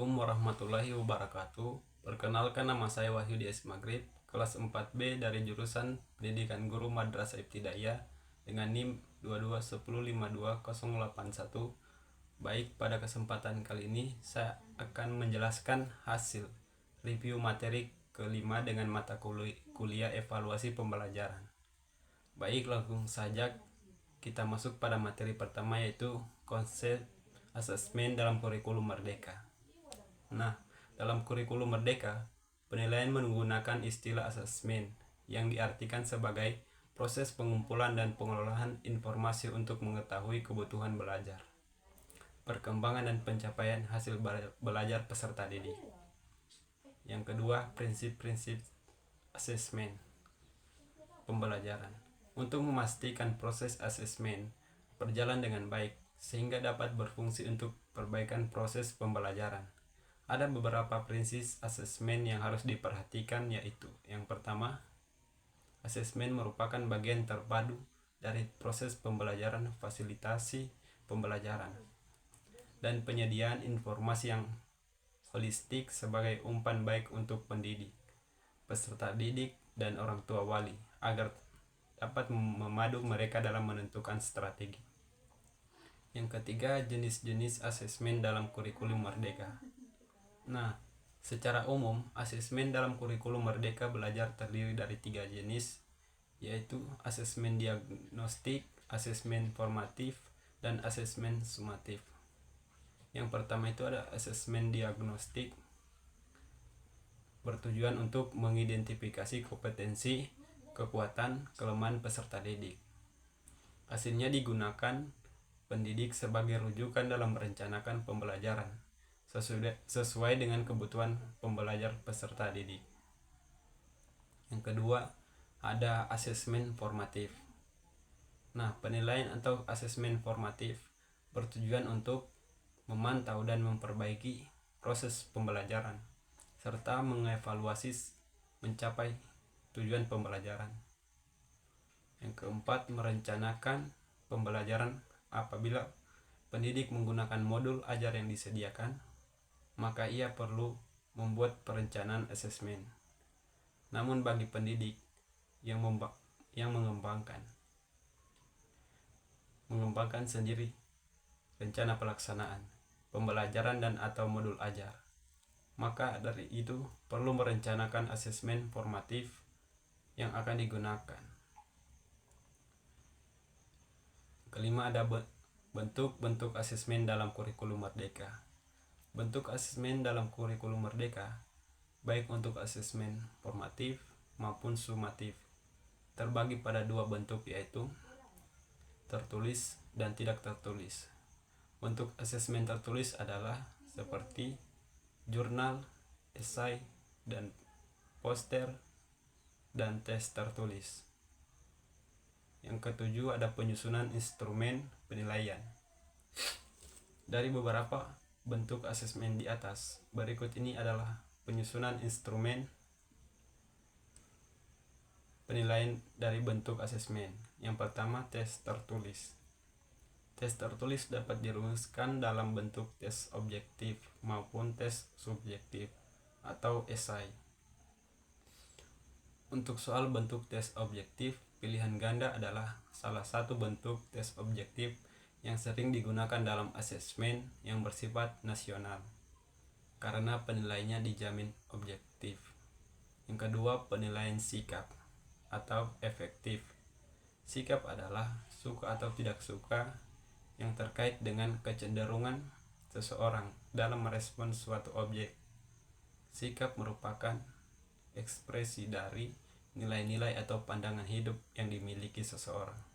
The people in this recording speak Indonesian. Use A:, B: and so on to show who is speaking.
A: Assalamualaikum warahmatullahi wabarakatuh. Perkenalkan, nama saya Wahyu DS Maghrib, kelas 4B dari jurusan Pendidikan Guru Madrasah Ibtidaiyah dengan NIM 221552081. Baik, pada kesempatan kali ini saya akan menjelaskan hasil review materi kelima dengan mata kuliah evaluasi pembelajaran. Baik, langsung saja kita masuk pada materi pertama, yaitu konsep asesmen dalam kurikulum merdeka. Nah, dalam kurikulum merdeka, penilaian menggunakan istilah asesmen yang diartikan sebagai proses pengumpulan dan pengolahan informasi untuk mengetahui kebutuhan belajar, perkembangan dan pencapaian hasil belajar peserta didik. Yang kedua, prinsip-prinsip asesmen pembelajaran. Untuk memastikan proses asesmen berjalan dengan baik sehingga dapat berfungsi untuk perbaikan proses pembelajaran, ada beberapa prinsip asesmen yang harus diperhatikan, yaitu yang pertama, asesmen merupakan bagian terpadu dari proses pembelajaran, fasilitasi pembelajaran, dan penyediaan informasi yang holistik sebagai umpan baik untuk pendidik, peserta didik, dan orang tua wali agar dapat memadu mereka dalam menentukan strategi. Yang ketiga, jenis-jenis asesmen dalam kurikulum merdeka. Nah, secara umum, asesmen dalam kurikulum merdeka belajar terdiri dari 3 jenis, yaitu asesmen diagnostik, asesmen formatif, dan asesmen sumatif. Yang pertama itu ada asesmen diagnostik, bertujuan untuk mengidentifikasi kompetensi, kekuatan, kelemahan peserta didik. Hasilnya digunakan pendidik sebagai rujukan dalam merencanakan pembelajaran sesuai dengan kebutuhan pembelajar peserta didik. Yang kedua, ada asesmen formatif. Nah, penilaian atau asesmen formatif bertujuan untuk memantau dan memperbaiki proses pembelajaran serta mengevaluasi mencapai tujuan pembelajaran. Yang keempat, merencanakan pembelajaran. Apabila pendidik menggunakan modul ajar yang disediakan, maka ia perlu membuat perencanaan asesmen. Namun bagi pendidik yang mengembangkan sendiri rencana pelaksanaan pembelajaran dan atau modul ajar, maka dari itu perlu merencanakan asesmen formatif yang akan digunakan. Kelima, ada bentuk-bentuk asesmen dalam kurikulum merdeka. Bentuk asesmen dalam kurikulum merdeka, baik untuk asesmen formatif maupun sumatif, terbagi pada 2 bentuk, yaitu tertulis dan tidak tertulis. Bentuk asesmen tertulis adalah seperti jurnal, esai, dan poster, dan tes tertulis. Yang ketujuh, ada penyusunan instrumen penilaian. Dari beberapa bentuk asesmen di atas, berikut ini adalah penyusunan instrumen penilaian dari bentuk asesmen. Yang pertama, tes tertulis. Tes tertulis dapat dirumuskan dalam bentuk tes objektif maupun tes subjektif atau esai. Untuk soal bentuk tes objektif, pilihan ganda adalah salah satu bentuk tes objektif yang sering digunakan dalam asesmen yang bersifat nasional karena penilaiannya dijamin objektif. Yang kedua, penilaian sikap atau efektif. Sikap adalah suka atau tidak suka yang terkait dengan kecenderungan seseorang dalam merespons suatu objek. Sikap merupakan ekspresi dari nilai-nilai atau pandangan hidup yang dimiliki seseorang.